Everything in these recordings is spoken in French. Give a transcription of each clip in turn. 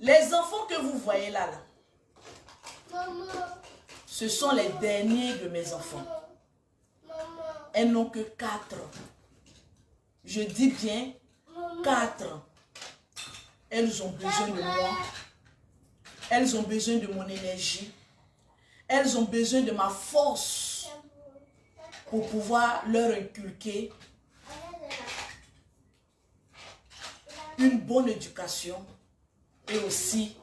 Les enfants que vous voyez là, Maman. ce sont les derniers de mes enfants. Maman. Elles n'ont que 4 ans. Je dis bien 4 ans. Elles ont besoin de moi. Elles ont besoin de mon énergie. Elles ont besoin de ma force pour pouvoir leur inculquer une bonne éducation et aussi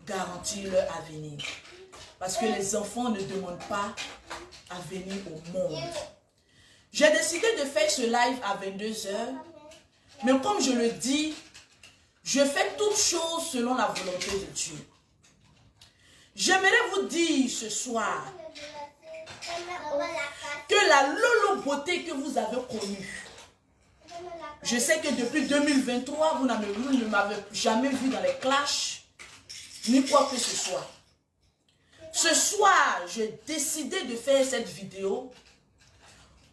garantir leur avenir. Parce que les enfants ne demandent pas à venir au monde. J'ai décidé de faire ce live à 22 h. Mais comme je le dis, je fais toutes choses selon la volonté de Dieu. J'aimerais vous dire ce soir que la Lolo beauté que vous avez connue, je sais que depuis 2023, vous ne m'avez jamais vu dans les clashs, ni quoi que ce soit. Ce soir, j'ai décidé de faire cette vidéo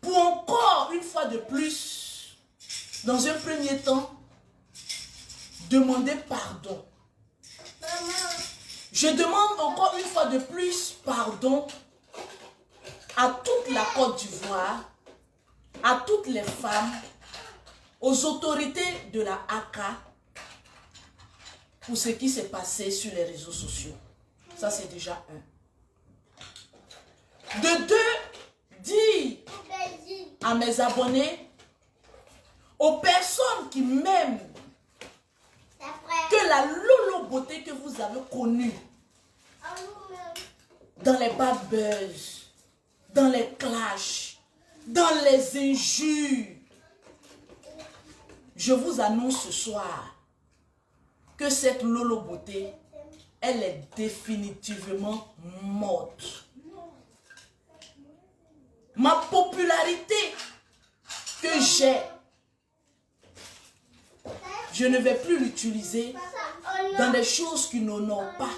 pour encore une fois de plus, dans un premier temps, demander pardon. Je demande encore une fois de plus pardon à toute la Côte d'Ivoire, à toutes les femmes, aux autorités de la ACA pour ce qui s'est passé sur les réseaux sociaux. Ça, c'est déjà un. De deux, dire à mes abonnés, aux personnes qui m'aiment, que la Lolo beauté que vous avez connue dans les bad buzz, dans les clashs, dans les injures, je vous annonce ce soir que cette Lolo beauté, elle est définitivement morte. Ma popularité que j'ai, je ne vais plus l'utiliser dans des choses qui n'honorent pas.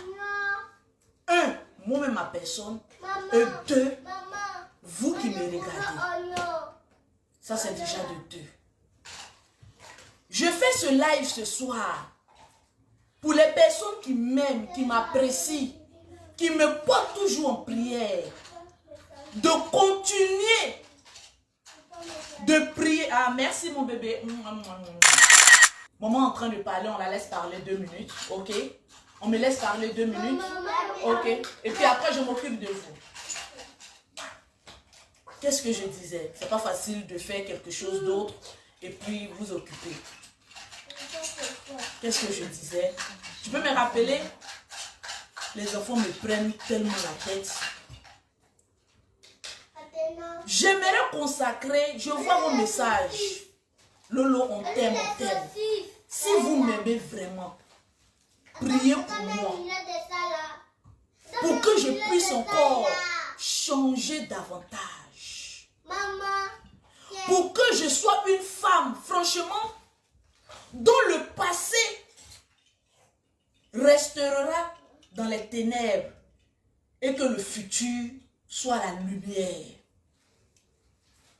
Un, moi-même ma personne. Et deux, vous qui me regardez. Ça, c'est déjà de deux. Je fais ce live ce soir pour les personnes qui m'aiment, qui m'apprécient, qui me portent toujours en prière, de continuer de prier. Ah, merci mon bébé. Maman est en train de parler, on la laisse parler 2 minutes, ok? On me laisse parler 2 minutes, ok? Et puis après, je m'occupe de vous. Qu'est-ce que je disais? C'est pas facile de faire quelque chose d'autre et puis vous occuper. Qu'est-ce que je disais? Tu peux me rappeler? Les enfants me prennent tellement la tête. J'aimerais consacrer, je vois vos messages. Lolo, on t'aime, on t'aime. Si vous m'aimez vraiment, priez pour moi. Pour que je puisse encore changer davantage. Pour que je sois une femme, franchement, dont le passé restera dans les ténèbres et que le futur soit la lumière.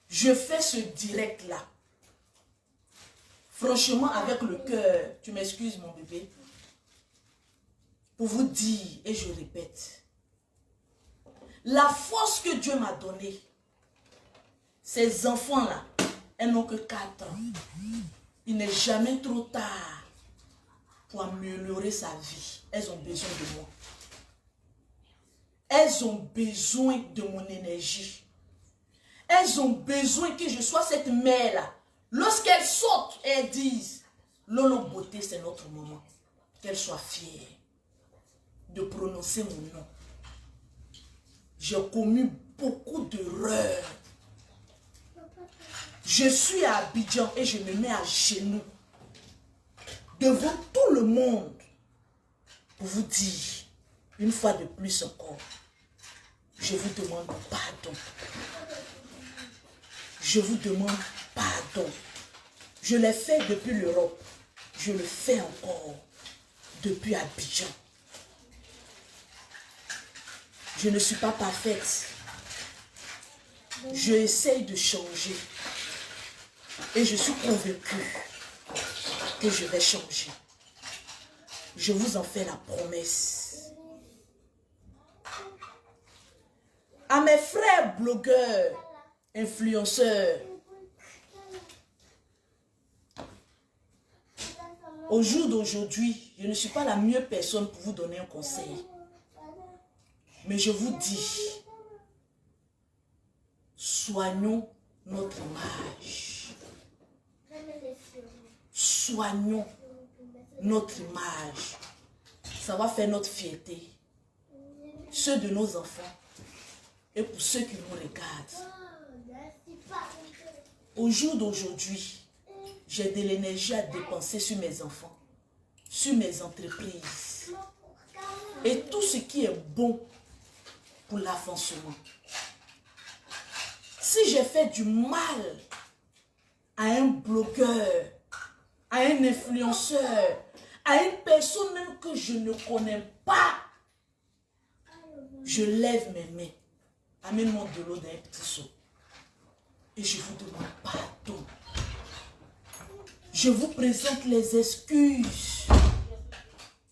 Je fais ce direct-là. Franchement, avec le cœur, tu m'excuses mon bébé, pour vous dire, et je répète, la force que Dieu m'a donnée, ces enfants-là, elles n'ont que 4 ans. Il n'est jamais trop tard pour améliorer sa vie. Elles ont besoin de moi. Elles ont besoin de mon énergie. Elles ont besoin que je sois cette mère-là. Lorsqu'elles sortent et elles disent, Lolo beauté, c'est notre moment. Qu'elles soient fières de prononcer mon nom. J'ai commis beaucoup d'erreurs. Je suis à Abidjan et je me mets à genoux devant tout le monde pour vous dire, une fois de plus encore, je vous demande pardon. Je vous demande pardon. Je l'ai fait depuis l'Europe. Je le fais encore depuis Abidjan. Je ne suis pas parfaite. Je essaye de changer. Et je suis convaincue que je vais changer. Je vous en fais la promesse. À mes frères blogueurs, influenceurs, au jour d'aujourd'hui, je ne suis pas la meilleure personne pour vous donner un conseil. Mais je vous dis, soignons notre image. Soignons notre image. Ça va faire notre fierté. Ceux de nos enfants et pour ceux qui nous regardent. Au jour d'aujourd'hui, j'ai de l'énergie à dépenser sur mes enfants, sur mes entreprises et tout ce qui est bon pour l'avancement. Si j'ai fait du mal à un blogueur, à un influenceur, à une personne même que je ne connais pas, je lève mes mains. Amène-moi de l'eau dans un petit seau. Et je vous demande pardon. Je vous présente les excuses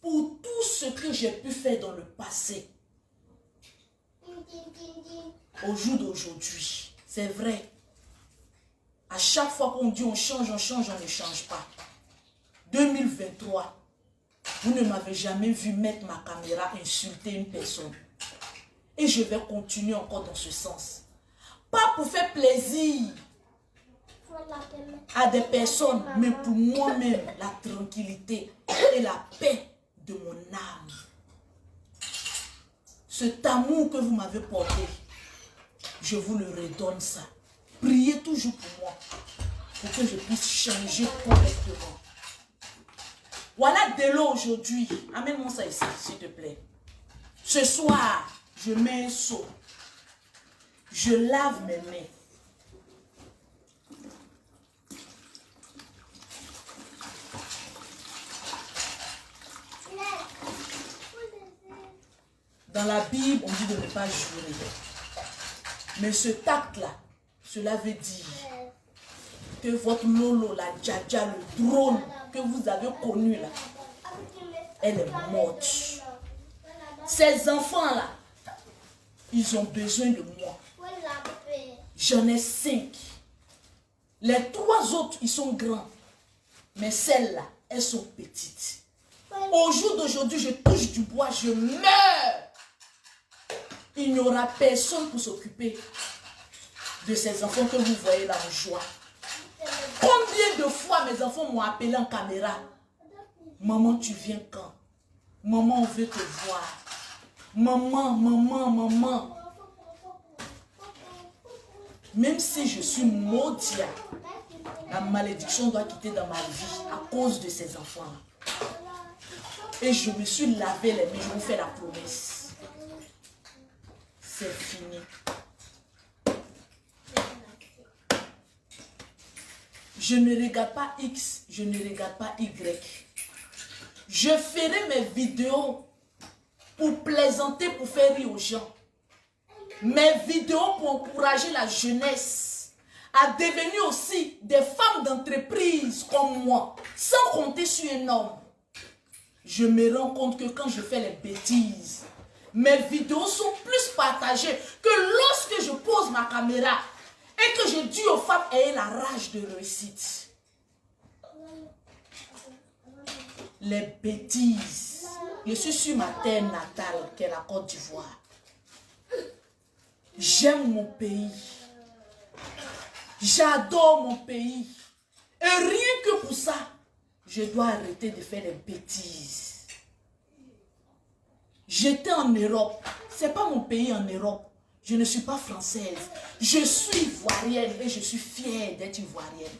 pour tout ce que j'ai pu faire dans le passé. Au jour d'aujourd'hui, c'est vrai. À chaque fois qu'on dit on change, on ne change pas. 2023, vous ne m'avez jamais vu mettre ma caméra insulter une personne. Et je vais continuer encore dans ce sens. Pas pour faire plaisir à des personnes, mais pour moi-même, la tranquillité et la paix de mon âme. Cet amour que vous m'avez porté, je vous le redonne ça. Priez toujours pour moi, pour que je puisse changer correctement. Voilà de l'eau aujourd'hui. Amène-moi ça ici, s'il te plaît. Ce soir, je mets un seau. Je lave mes mains. Dans la Bible, on dit de ne pas jurer. Mais ce tact-là, cela veut dire que votre lolo, la djadja, le drone que vous avez connu là, elle est morte. Ces enfants-là, ils ont besoin de moi. J'en ai 5. Les 3 autres, ils sont grands. Mais celles-là, elles sont petites. Au jour d'aujourd'hui, je touche du bois, je meurs. Il n'y aura personne pour s'occuper de ces enfants que vous voyez là en joie. Combien de fois mes enfants m'ont appelé en caméra? Maman, tu viens quand? Maman, on veut te voir. Maman. Même si je suis maudite, la malédiction doit quitter dans ma vie à cause de ces enfants. Et je me suis lavé les mains, je vous fais la promesse. C'est fini. Je ne regarde pas X, je ne regarde pas Y. Je ferai mes vidéos pour plaisanter, pour faire rire aux gens. Mes vidéos pour encourager la jeunesse à devenir aussi des femmes d'entreprise comme moi, sans compter sur un homme. Je me rends compte que quand je fais les bêtises, mes vidéos sont plus partagées que lorsque je pose ma caméra et que je dis aux femmes ayez la rage de réussite. Les bêtises. Je suis sur ma terre natale, qui est la Côte d'Ivoire. J'aime mon pays. J'adore mon pays. Et rien que pour ça, je dois arrêter de faire les bêtises. J'étais en Europe. Ce n'est pas mon pays en Europe. Je ne suis pas française. Je suis ivoirienne et je suis fière d'être ivoirienne.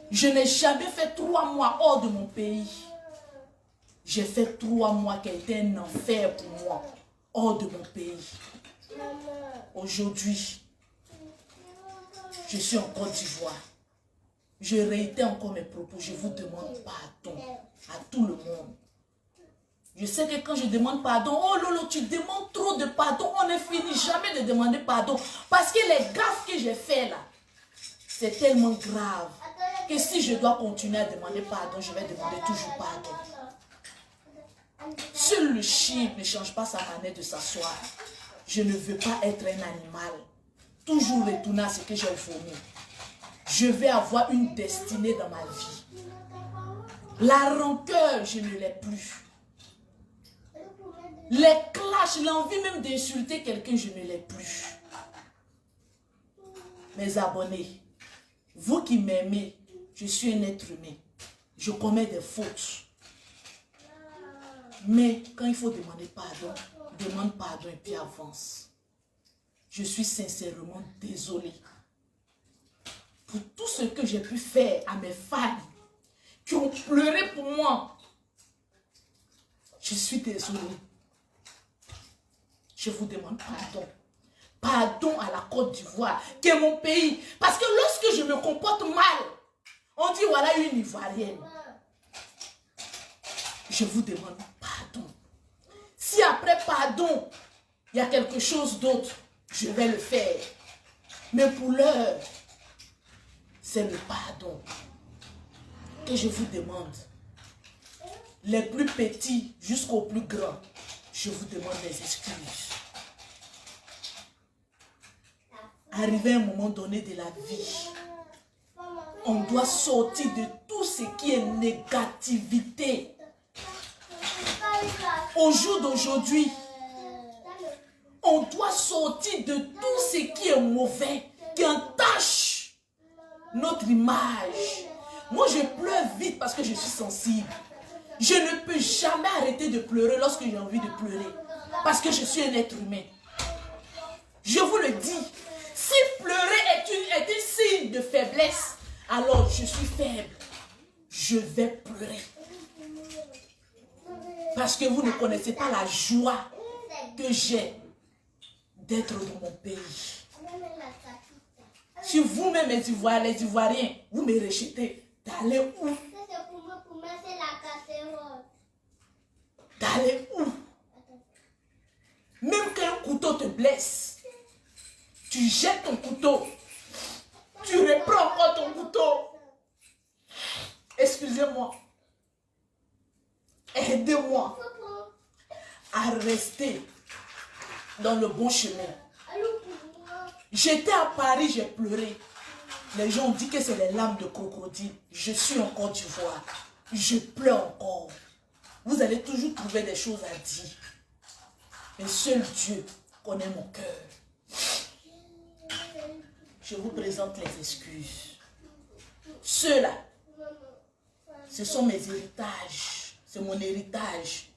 Je n'ai jamais fait 3 mois hors de mon pays. J'ai fait 3 mois qui a été un enfer pour moi, hors de mon pays. Aujourd'hui, je suis en Côte d'Ivoire. Je réitère encore mes propos. Je vous demande pardon à tout le monde. Je sais que quand je demande pardon, oh Lolo, tu demandes trop de pardon. On ne finit jamais de demander pardon. Parce que les gaffes que j'ai fait là, c'est tellement grave que si je dois continuer à demander pardon, je vais demander toujours pardon. Seul le chien ne change pas sa manière de s'asseoir. Je ne veux pas être un animal. Toujours retourner à ce que j'ai fourni. Je vais avoir une destinée dans ma vie. La rancœur, je ne l'ai plus. Les clashs, l'envie même d'insulter quelqu'un, je ne l'ai plus. Mes abonnés, vous qui m'aimez, je suis un être humain. Je commets des fautes. Mais quand il faut demander pardon, demande pardon et puis avance. Je suis sincèrement désolée pour tout ce que j'ai pu faire à mes fans qui ont pleuré pour moi. Je suis désolée. Je vous demande pardon. Pardon à la Côte d'Ivoire, qui est mon pays. Parce que lorsque je me comporte mal, on dit voilà une Ivoirienne. Je vous demande pardon. Si après pardon, il y a quelque chose d'autre, je vais le faire. Mais pour l'heure, c'est le pardon que je vous demande. Les plus petits jusqu'aux plus grands, je vous demande des excuses. Arrivé à un moment donné de la vie, on doit sortir de tout ce qui est négativité. Au jour d'aujourd'hui, on doit sortir de tout ce qui est mauvais, qui entache notre image. Moi, je pleure vite parce que je suis sensible. Je ne peux jamais arrêter de pleurer lorsque j'ai envie de pleurer. Parce que je suis un être humain. Je vous le dis, si pleurer est un signe de faiblesse, alors je suis faible. Je vais pleurer. Parce que vous ne connaissez pas la joie que j'ai d'être dans mon pays. Si vous-même, les Ivoiriens, vous me rejetez, d'aller où? D'aller où? Même quand un couteau te blesse, tu jettes ton couteau, tu reprends encore ton couteau. Excusez-moi. Aidez-moi à rester dans le bon chemin. J'étais à Paris, j'ai pleuré. Les gens ont dit que c'est les larmes de crocodile. Je suis en Côte d'Ivoire. Je pleure encore. Vous allez toujours trouver des choses à dire. Mais seul Dieu connaît mon cœur. Je vous présente les excuses. Ceux-là, ce sont mes héritages. C'est mon héritage.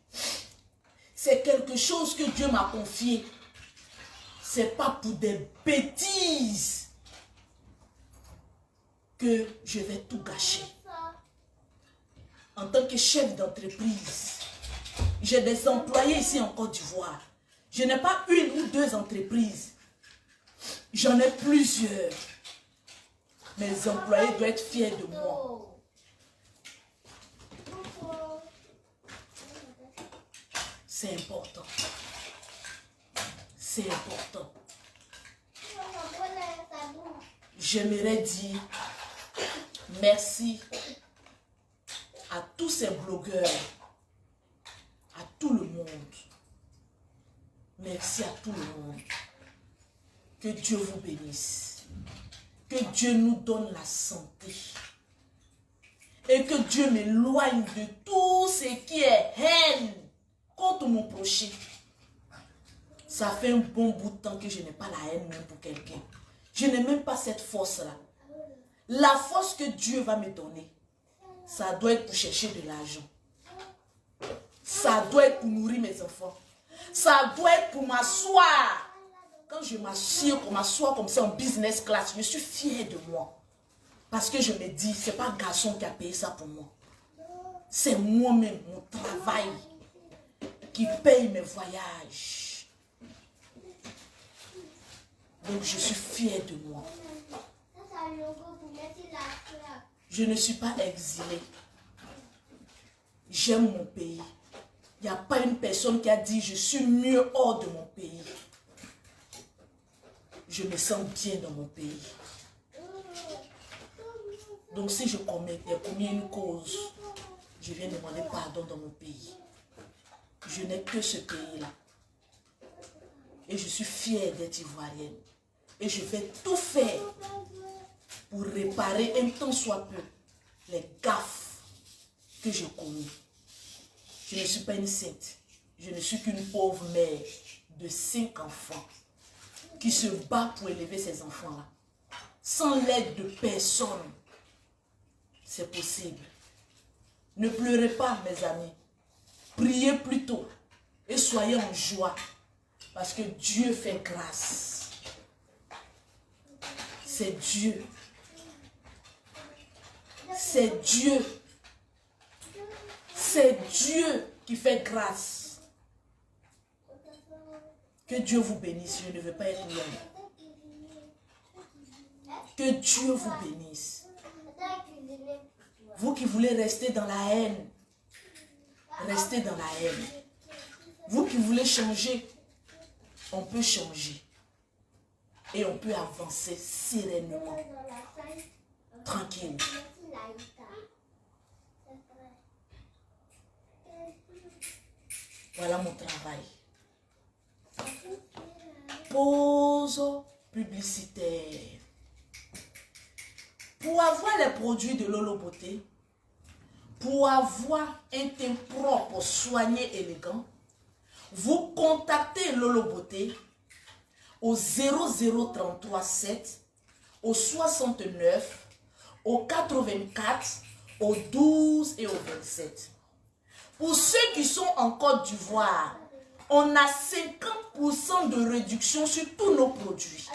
C'est quelque chose que Dieu m'a confié. C'est pas pour des bêtises que je vais tout gâcher. En tant que chef d'entreprise, j'ai des employés ici en Côte d'Ivoire. Je n'ai pas une ou deux entreprises. J'en ai plusieurs. Mes employés doivent être fiers de moi. C'est important. C'est important. J'aimerais dire merci à tous ces blogueurs, à tout le monde. Merci à tout le monde. Que Dieu vous bénisse. Que Dieu nous donne la santé. Et que Dieu m'éloigne de tout ce qui est haine contre mon prochain. Ça fait un bon bout de temps que je n'ai pas la haine même pour quelqu'un. Je n'ai même pas cette force-là. La force que Dieu va me donner, ça doit être pour chercher de l'argent. Ça doit être pour nourrir mes enfants. Ça doit être pour m'asseoir. Quand je m'assois comme ça en business class, je suis fière de moi. Parce que je me dis, ce n'est pas un garçon qui a payé ça pour moi. C'est moi-même, mon travail, qui paye mes voyages. Donc je suis fière de moi. Je ne suis pas exilée. J'aime mon pays. Il n'y a pas une personne qui a dit je suis mieux hors de mon pays. Je me sens bien dans mon pays. Donc si je commets une cause, je viens demander pardon dans mon pays. Je n'ai que ce pays-là. Et je suis fière d'être ivoirienne. Et je vais tout faire pour réparer un tant soit peu les gaffes que j'ai commis. Je ne suis pas une sainte. Je ne suis qu'une pauvre mère de 5 enfants qui se bat pour élever ces enfants-là. Sans l'aide de personne, c'est possible. Ne pleurez pas, mes amis. Priez plutôt et soyez en joie parce que Dieu fait grâce. C'est Dieu. C'est Dieu. C'est Dieu qui fait grâce. Que Dieu vous bénisse. Je ne veux pas être loin. Que Dieu vous bénisse. Vous qui voulez rester dans la haine, restez dans la haine. Vous qui voulez changer, on peut changer. Et on peut avancer sereinement. Tranquille. Voilà mon travail. Pause publicitaire. Pour avoir les produits de Lolo Beauté, pour avoir un teint propre, soigné, élégant, vous contactez Lolo Beauté au 00337, au 69, au 84, au 12 et au 27. Pour ceux qui sont en Côte d'Ivoire, on a 50% de réduction sur tous nos produits.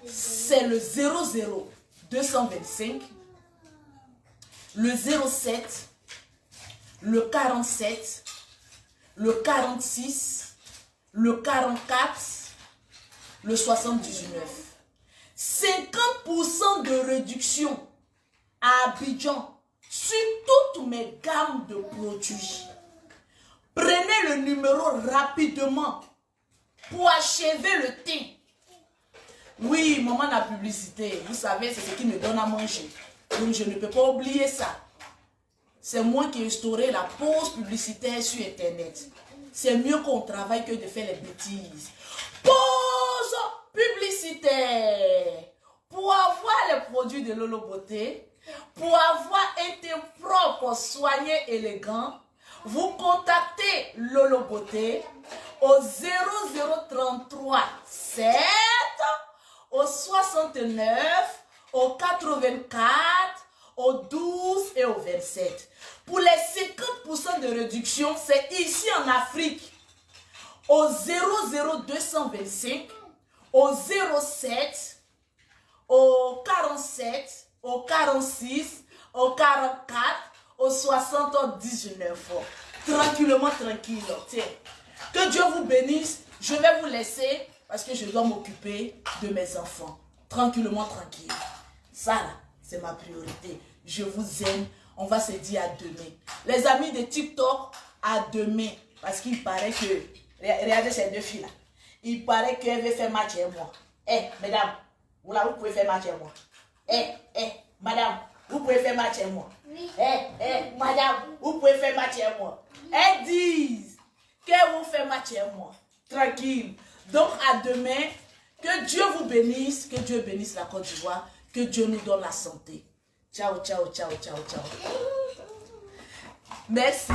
C'est le 00225, le 07, le 47, le 46, le 44, le 79. 50% de réduction à Abidjan sur toutes mes gammes de produits. Prenez le numéro rapidement pour achever le teint. Oui, maman, la publicité, vous savez, c'est ce qui me donne à manger. Donc, je ne peux pas oublier ça. C'est moi qui ai instauré la pause publicitaire sur Internet. C'est mieux qu'on travaille que de faire les bêtises. Pause publicitaire. Pour avoir les produits de Lolo Beauté, pour avoir un teint propre, soigné, élégant, vous contactez Lolo Beauté au 0033 7, au 69, au 84, au 12 et au 27. Pour les 50% de réduction, c'est ici en Afrique. Au 00225, au 07, au 47, au 46, au 44, au 79. Tranquillement, tranquille. Tiens. Que Dieu vous bénisse. Je vais vous laisser parce que je dois m'occuper de mes enfants. Tranquillement, tranquille. Ça, là, c'est ma priorité. Je vous aime. On va se dire à demain. Les amis de TikTok, à demain. Parce qu'il paraît que... Regardez ces deux filles là. Il paraît qu'elle veut faire match avec moi. Mesdames, vous pouvez faire match avec moi. Madame, vous pouvez faire match avec moi. Oui. Madame, vous pouvez faire match avec moi. Elles disent que vous faites match avec moi. Tranquille. Donc à demain, que Dieu vous bénisse, que Dieu bénisse la Côte d'Ivoire, que Dieu nous donne la santé. Ciao, ciao, ciao, ciao, ciao. Merci.